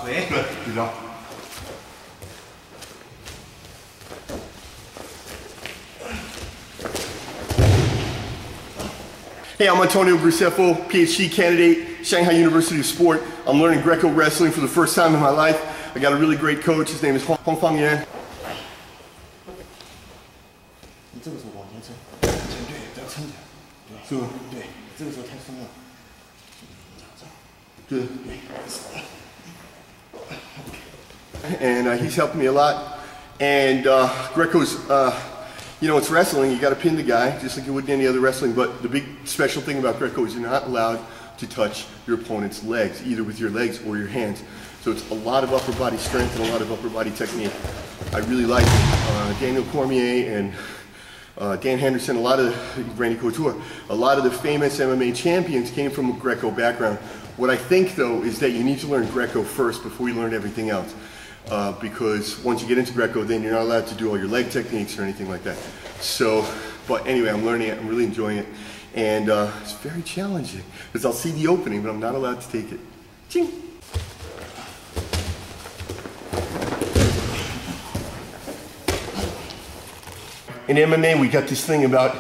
왜? Good job. Hey, I'm Antonio Graceffo, PhD candidate, Shanghai University of Sport. I'm learning Greco wrestling for the first time in my life. I got a really great coach. His name is Fang Yuan. 你这个时候往前撑，对，不要撑起来，对，对，这个时候太松了，Good. And he's helped me a lot. And Greco's, you know, it's wrestling. You got to pin the guy just like you would in any other wrestling. But the big special thing about Greco is you're not allowed to touch your opponent's legs, either with your legs or your hands. So it's a lot of upper body strength and a lot of upper body technique. I really like Daniel Cormier and Dan Henderson, a lot of Randy Couture, a lot of the famous MMA champions came from a Greco background. What I think though is that you need to learn Greco first before you learn everything else. Because once you get into Greco, then you're not allowed to do all your leg techniques or anything like that. So, but anyway, I'm learning it, I'm really enjoying it. And it's very challenging because I'll see the opening, but I'm not allowed to take it. Ching! In MMA, we got this thing about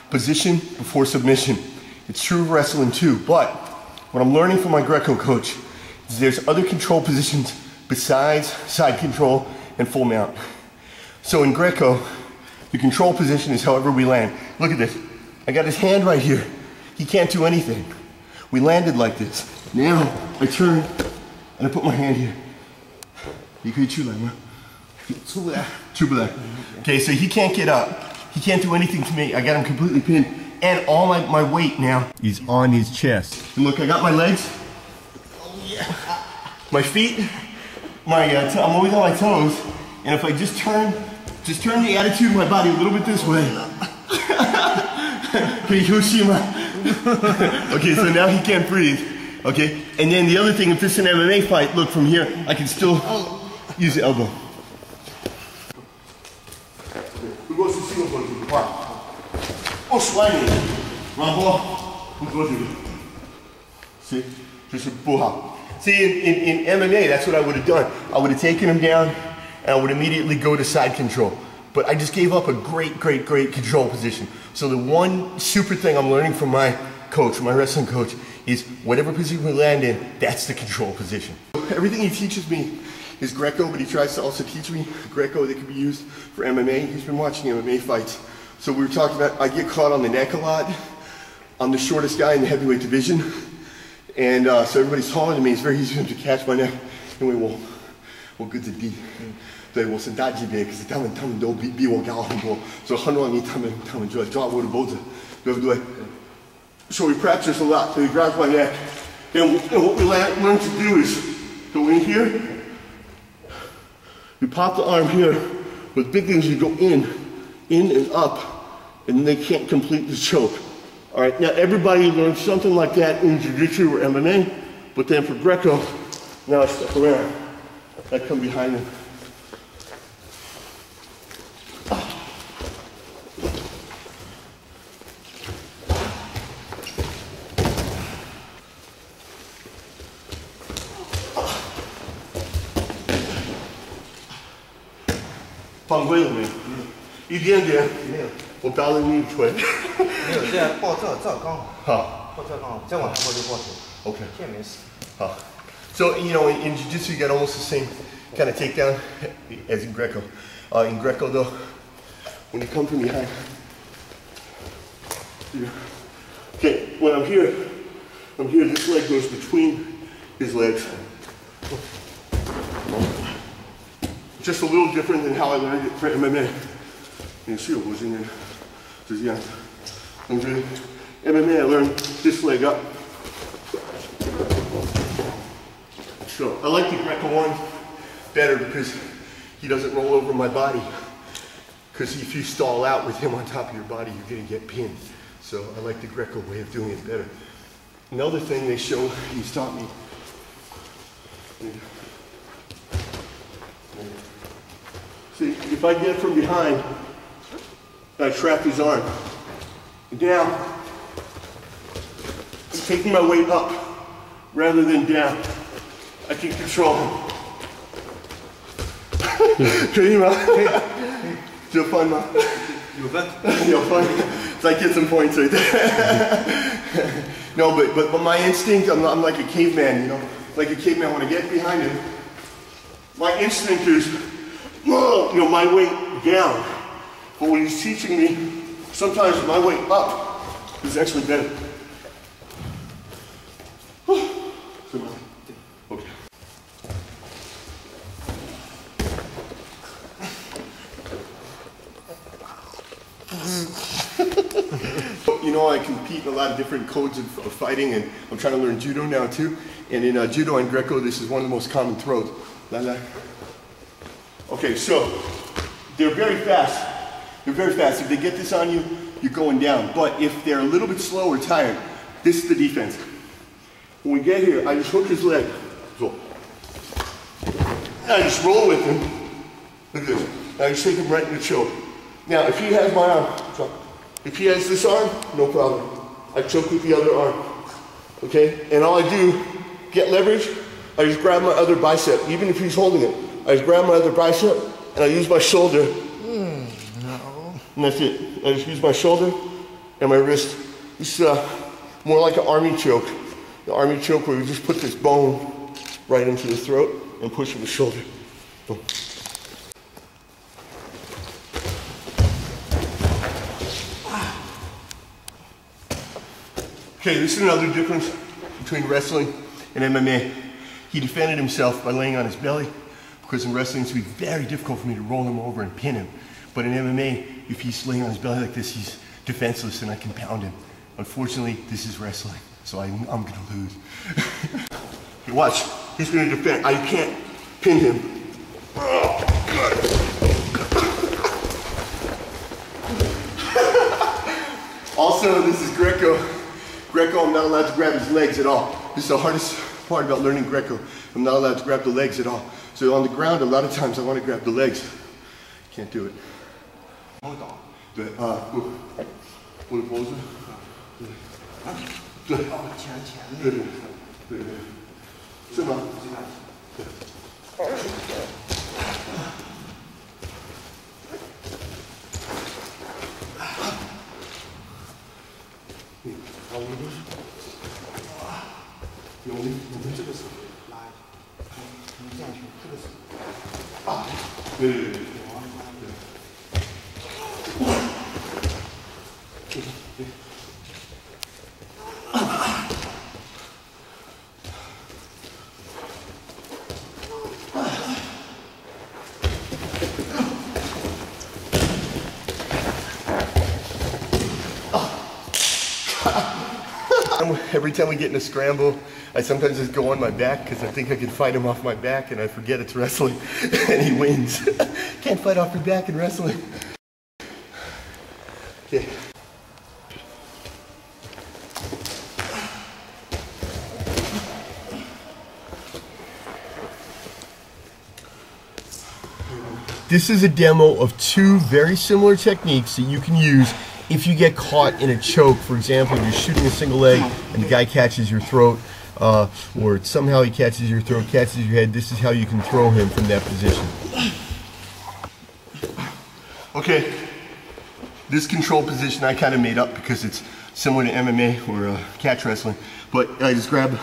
position before submission. It's true of wrestling too, but what I'm learning from my Greco coach is there's other control positions besides side control and full mount. So in Greco, the control position is however we land. Look at this. I got his hand right here. He can't do anything. We landed like this. Now I turn and I put my hand here. You can choose that, Okay, so he can't get up. He can't do anything to me. I got him completely pinned. And all my weight now is on his chest. And look, I got my legs. Oh yeah. My feet. I'm always on my toes. And if I just turn the attitude of my body a little bit this way. Okay, Hiroshima. Okay, so now he can't breathe. Okay, and then the other thing, if it's an MMA fight, look from here, I can still use the elbow. 如果是这个问题的话，我甩你，然后不过去。See, 就是不好。See, in MMA, that's what I would have done. I would have taken him down, and I would immediately go to side control. But I just gave up a great control position. So the one super thing I'm learning from my coach, my wrestling coach, is whatever position we land in, that's the control position. Everything he teaches me is Greco, but he tries to also teach me Greco that can be used for MMA. He's been watching MMA fights. So we were talking about, I get caught on the neck a lot. I'm the shortest guy in the heavyweight division. And so everybody's taller than me. It's very easy for them to catch my neck. Anyway, 我跟着地，对，我是大级别，可是他们都比我高很多，所以很容易他们就要抓我的脖子，对不对？ So we practice a lot. So he grabs my neck. And what we learn to do is go in here. You pop the arm here. But the big thing is you go in and up, and then they can't complete the choke. All right, now everybody learns something like that in Jiu-Jitsu or MMA, but then for Greco, now I step around. I come behind him. Fang Yuan了没？一点点。没有。我打了你一锤。没有，这样抱这刚好。好。抱这刚好，再往前抱就抱腿。Okay. 这也没事。好。So you know, in Jiu-Jitsu, you got almost the same kind of takedown as in Greco. In Greco, though, when you come from behind, okay, when I'm here, this leg goes between his legs. Just a little different than how I learned it for MMA. 你是有经验，是这样子。同学 ，MMA I learned this leg up. So I like the Greco one better because he doesn't roll over my body. Because if you stall out with him on top of your body, you're going to get pinned. So I like the Greco way of doing it better. Another thing they show, he's taught me. See, if I get from behind, I trap his arm. Now, I'm taking my weight up. rather than down. I can control him. 可以吗？有fun吗？有fun. 有fun. So I get some points right there. No, but my instinct, I'm like a caveman, you know? Like a caveman, when I get behind him, my instinct is, you know, my weight down. But when he's teaching me, sometimes my weight up is actually better. Okay. You know, I compete in a lot of different codes of fighting, and I'm trying to learn judo now too. And in judo and Greco, this is one of the most common throws. Okay, so they're very fast. They're very fast. If they get this on you, you're going down. But if they're a little bit slow or tired, this is the defense. When we get here, I just hook his leg. So I just roll with him. Look at this. I just take him right in the choke. Now, if he has my arm, if he has this arm, no problem. I choke with the other arm. Okay? And all I do, get leverage, I just grab my other bicep. Even if he's holding it, I just grab my other bicep and I use my shoulder. No. And that's it. I just use my shoulder and my wrist. It's more like an army choke. The army choke where you just put this bone right into the throat and push with the shoulder. Boom. Okay, this is another difference between wrestling and MMA. He defended himself by laying on his belly, because in wrestling it's going to be very difficult for me to roll him over and pin him. But in MMA, if he's laying on his belly like this, he's defenseless and I can pound him. Unfortunately, this is wrestling, so I'm going to lose. Okay, watch, he's going to defend. I can't pin him. Oh, God. Also, this is Greco. Greco, I'm not allowed to grab his legs at all. This is the hardest part about learning Greco. I'm not allowed to grab the legs at all. So on the ground, a lot of times I want to grab the legs. Can't do it. 对啊，我的脖子。对。对对对对，是吗？对。我们都是，我们这个是拉，你这样去，这个是，啊，对对对对，对。Every time we get in a scramble, I sometimes just go on my back because I think I can fight him off my back, and I forget it's wrestling, and he wins. Can't fight off your back in wrestling. Okay. This is a demo of two very similar techniques that you can use if you get caught in a choke. For example, you're shooting a single leg and the guy catches your throat, or somehow he catches your throat, catches your head. This is how you can throw him from that position. Okay, this control position I kind of made up because it's similar to MMA or catch wrestling, but I just grab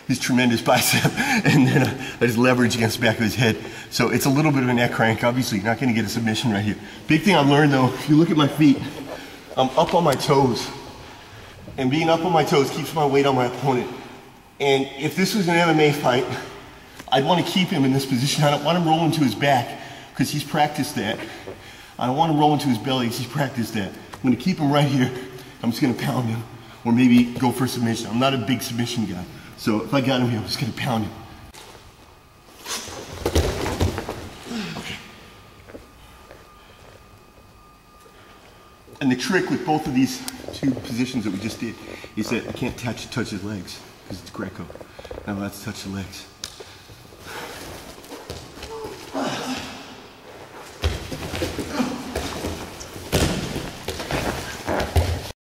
his tremendous bicep and then I just leverage against the back of his head. So it's a little bit of a neck crank. Obviously, you're not going to get a submission right here. Big thing I've learned though, if you look at my feet, I'm up on my toes, and being up on my toes keeps my weight on my opponent. And if this was an MMA fight, I'd want to keep him in this position. I don't want him rolling to his back because he's practiced that. I don't want him rolling to his belly because he's practiced that. I'm going to keep him right here. I'm just going to pound him, or maybe go for submission. I'm not a big submission guy, so if I got him here, I'm just going to pound him. And the trick with both of these two positions that we just did is that I can't touch his legs because it's Greco. I'm not allowed to touch the legs.